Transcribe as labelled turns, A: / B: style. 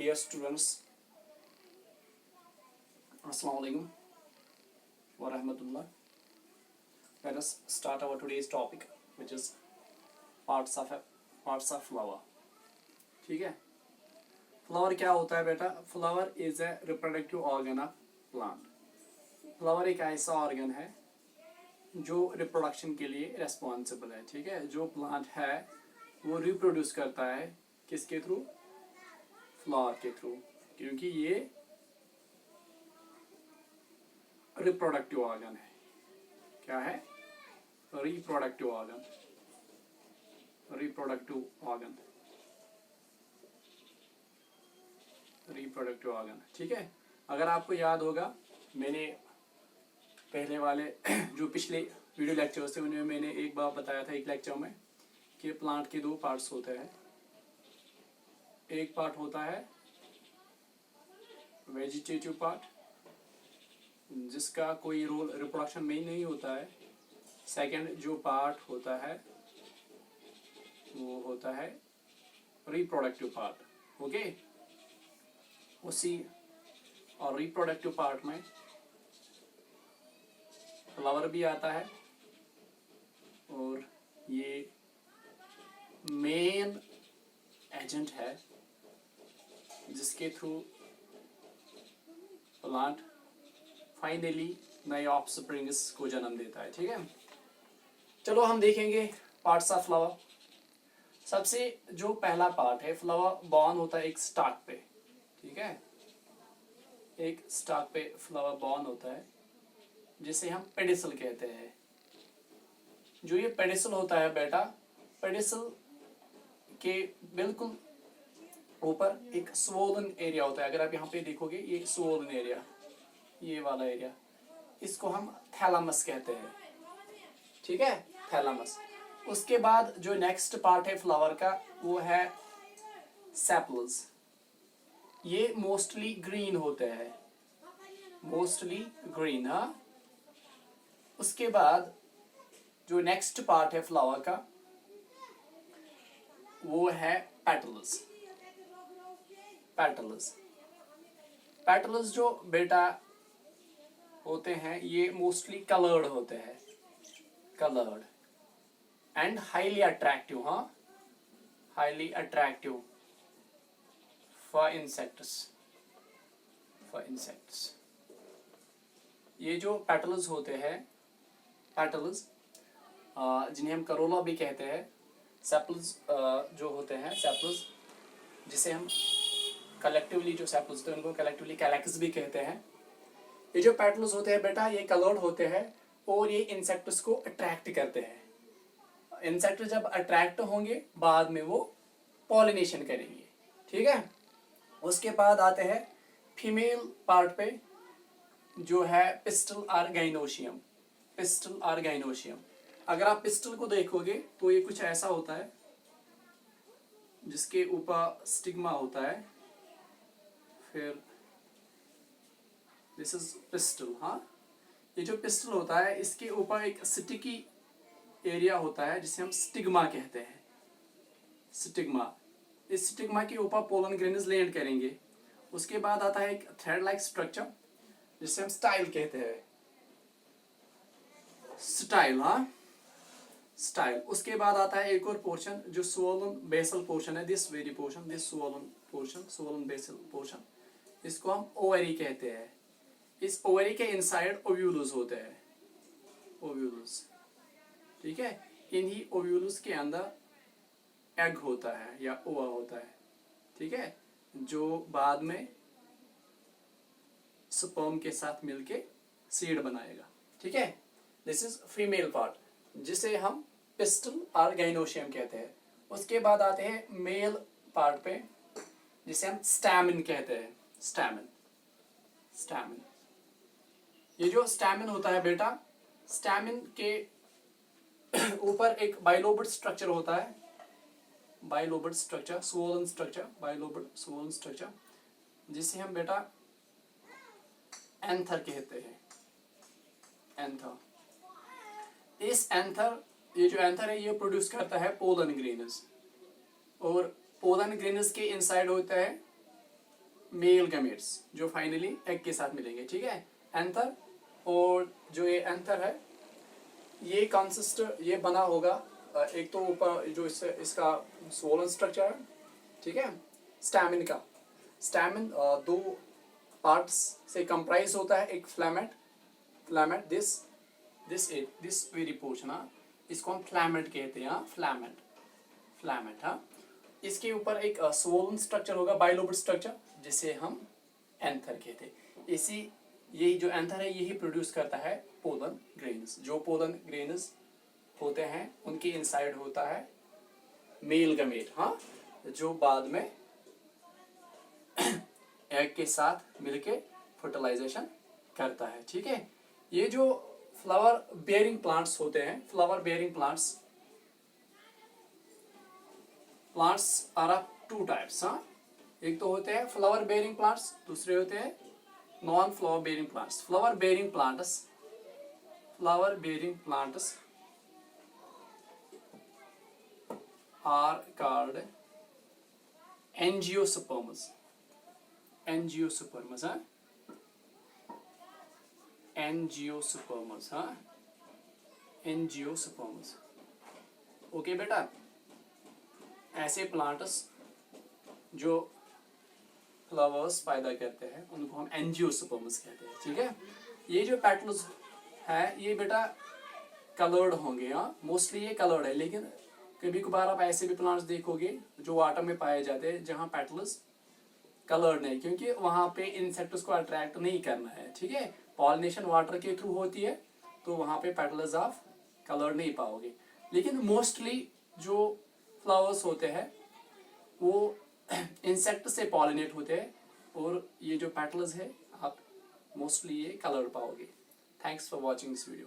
A: Dear students, Assalamu alaikum wa rahmatullah. Let us start our today's topic, which is parts of flower. ठीक है. Flower क्या होता है बेटा? Flower is a reproductive organ of plant. Flower एक ऐसा organ है जो रिप्रोडक्शन के लिए रेस्पॉन्सिबल है. ठीक है. जो प्लांट है वो रिप्रोड्यूस करता है किसके थ्रू? फ्लावर के थ्रू, क्योंकि ये रिप्रोडक्टिव ऑर्गन है. क्या है? Reproductive organ. Reproductive organ. Reproductive organ. ठीक है. अगर आपको याद होगा, मैंने पहले वाले जो पिछले वीडियो लेक्चर्स थे उनमें मैंने एक बार बताया था एक लेक्चर में कि प्लांट के दो पार्ट्स होते हैं. एक पार्ट होता है वेजिटेटिव पार्ट, जिसका कोई रोल रिप्रोडक्शन में ही नहीं होता है. सेकंड जो पार्ट होता है वो होता है रिप्रोडक्टिव पार्ट. ओके. उसी और रिप्रोडक्टिव पार्ट में फ्लावर भी आता है और ये मेन एजेंट है जिसके थ्रू प्लांट फाइनली नए ऑफस्प्रिंग्स को जन्म देता है. ठीक है. चलो हम देखेंगे पार्ट्स ऑफ फ्लावर. सबसे जो पहला पार्ट है, फ्लावर बॉर्न होता है एक स्टाक पे. ठीक है. एक स्टाक पे फ्लावर बॉर्न होता है जिसे हम पेडिसल कहते हैं. जो ये पेडिसल होता है बेटा, पेडिसल के बिल्कुल ऊपर एक स्वोलन एरिया होता है. अगर आप यहाँ पे देखोगे, ये स्वोलन एरिया, ये वाला एरिया, इसको हम थैलामस कहते हैं. ठीक है. थैलामस. उसके बाद जो नेक्स्ट पार्ट है फ्लावर का वो है सेपल्स. ये मोस्टली ग्रीन होते हैं. Mostly green. हाँ. उसके बाद जो नेक्स्ट पार्ट है फ्लावर का वो है पेटल्स. पेटल्स. पेटल्स जो बेटा होते हैं ये मोस्टली कलर्ड होते हैं. Coloured and highly attractive. हाँ. Highly attractive for insects. For insects. ये जो पेटल्स होते हैं, पेटल्स जिन्हें हम करोला भी कहते हैं, सेपल्स जो होते हैं, सेपल्स जिसे हम कलेक्टिवली जो सेपल्स होते हैं उनको कलेक्टिवली कैलेक्स भी कहते हैं. ये जो पेटल्स होते हैं बेटा ये कलर्ड होते हैं और ये इंसेक्ट्स को अट्रैक्ट करते हैं. इंसेक्ट जब अट्रैक्ट होंगे बाद में वो पॉलिनेशन करेंगे. ठीक है. उसके बाद आते हैं फीमेल पार्ट पे जो है पिस्टल और गाइनोशियम. पिस्टल और गाइनोशियम. अगर आप पिस्टल को देखोगे तो ये कुछ ऐसा होता है जिसके ऊपर स्टिग्मा होता है. फिर दिस इज पिस्टल. हाँ. ये जो पिस्टल होता है इसके ऊपर एक स्टिकी एरिया होता है जिसे हम स्टिग्मा कहते हैं. स्टिग्मा. इस स्टिग्मा के ऊपर पोलन ग्रेन्स लैंड करेंगे. उसके बाद आता है एक थ्रेड लाइक स्ट्रक्चर जिसे हम स्टाइल कहते हैं. स्टाइल. हाँ. स्टाइल. उसके बाद आता है एक और पोर्शन जो स्वोलन बेसल पोर्शन है. This very portion, this swollen portion, swollen basal portion, इसको हम ओवरी कहते हैं. इस ओवरी के इनसाइड ओव्यूल्स होते हैं. ओव्यूल्स. ठीक है. इन्हीं ओव्यूल्स के अंदर एग होता है या ओवा होता है. ठीक है. जो बाद में स्पर्म के साथ मिलके सीड बनाएगा. ठीक है. दिस इज फीमेल पार्ट जिसे हम पिस्टल और गाइनोशियम कहते हैं. उसके बाद आते हैं मेल पार्ट पे जिसे हम स्टैमिन कहते हैं. स्टैमिन. स्टैमिन. ये जो स्टैमिन होता है बेटा, स्टैमिन के ऊपर एक बाइलोबड स्ट्रक्चर होता है. Bilobed structure, swollen structure, bilobed swollen structure, जिसे हम बेटा एंथर कहते हैं. एंथर. इस एंथर, ये जो एंथर है ये प्रोड्यूस करता है पोलन ग्रेन्स और पोलन ग्रेन्स के इनसाइड होता है मेल गैमेट्स जो फाइनली एग के साथ मिलेंगे, ठीक है। एंथर, और जो ये एंथर है ये कंसिस्ट, ये बना होगा एक तो ऊपर जो इसका सोलन स्ट्रक्चर है, ठीक है, स्टैमिन का। स्टैमिन दो पार्ट्स से कंप्राइज होता है, एक फ्लैमेट दिस वेरी पोर्शन, इसको हम फ्लैमेट कहते हैं, फ्लैमेट। हाँ, इसके ऊपर एक सोलन स्ट्रक्चर होगा, बाइलोबल स्ट्रक्चर, जिसे हम एंथर कहते हैं। यही जो एंथर है यही प्रोड्यूस करता है पोलन ग्रेन्स। जो पोलन ग्रेन्स होते हैं उनके इनसाइड होता है मेल गमेट, हाँ, जो बाद में एग के साथ मिलके फर्टिलाइजेशन करता है, ठीक है। ये जो फ्लावर बेयरिंग प्लांट्स होते हैं, flower bearing plants are of two types, हाँ। एक तो होते हैं फ्लावर बेयरिंग प्लांट्स, दूसरे होते हैं non flower bearing plants. Flower bearing plants are called angiosperms, हाँ, एंजियोस्पर्म्स। ओके बेटा, ऐसे प्लांट्स जो फ्लावर्स पैदा करते हैं उनको हम एंजियोस्पर्म्स कहते हैं, ठीक है। ये जो पेटल्स है ये बेटा कलर्ड होंगे, हाँ, मोस्टली ये कलर्ड है, लेकिन कभी कभार आप ऐसे भी प्लांट्स देखोगे जो वाटर में पाए जाते हैं जहाँ पेटल्स कलर्ड नहीं, क्योंकि वहाँ पे इंसेक्ट्स को अट्रैक्ट नहीं करना है, ठीक है। पॉलिनेशन वाटर के थ्रू होती है, तो वहाँ पे पेटल्स आप कलर्ड नहीं पाओगे। लेकिन मोस्टली जो फ्लावर्स होते हैं वो इंसेक्ट से पॉलिनेट होते हैं, और ये जो पेटल्स है आप मोस्टली ये कलर्ड पाओगे। Thanks for watching this video.